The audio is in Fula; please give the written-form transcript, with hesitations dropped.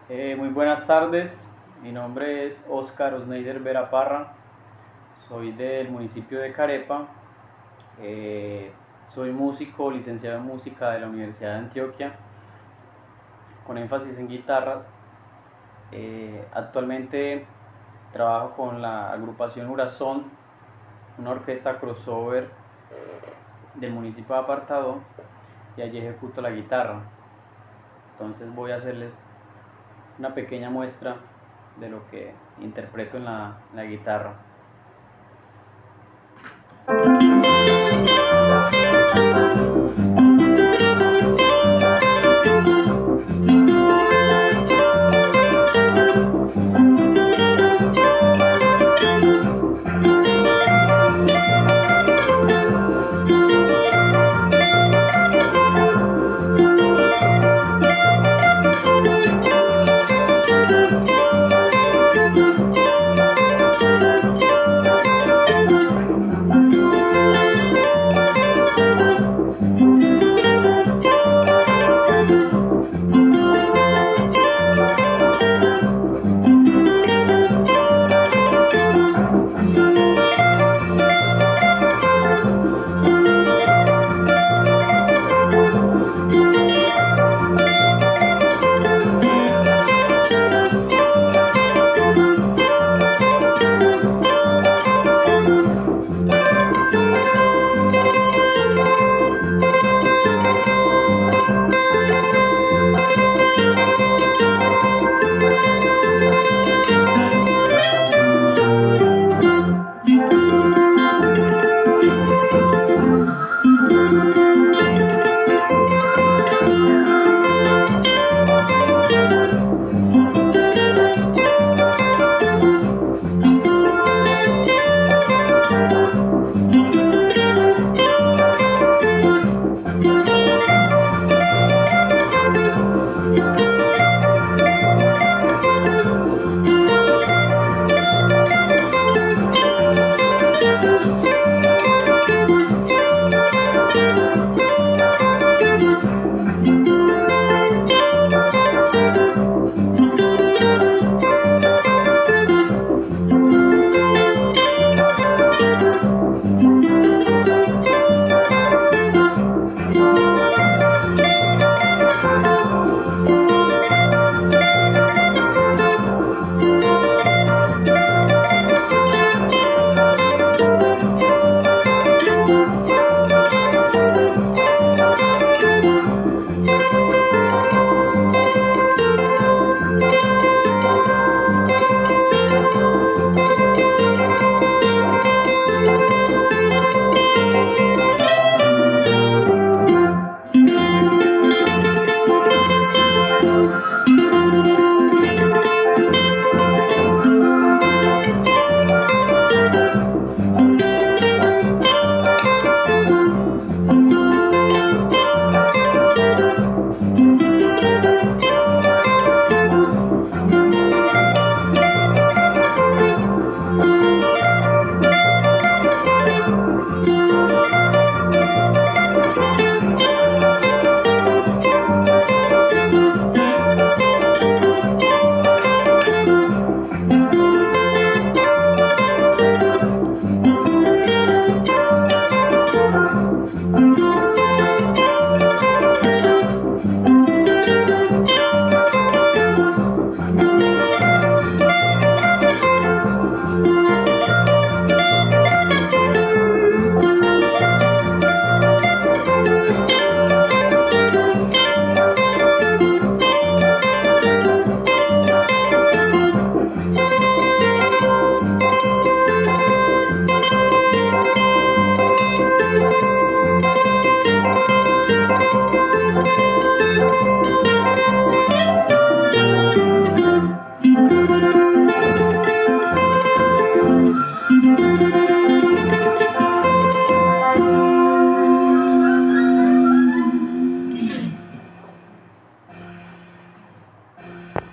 Muy buenas tardes, mi nombre es Óscar Osneider Vera Parra, soy del municipio de Carepa, eh, soy músico, licenciado en música de la Universidad de Antioquia, con énfasis en guitarra. Actualmente trabajo con la agrupación Urazón, una orquesta crossover del municipio de Apartado, y allí ejecuto la guitarra. Entonces voy a hacerles una pequeña muestra de lo que interpreto en la guitarra.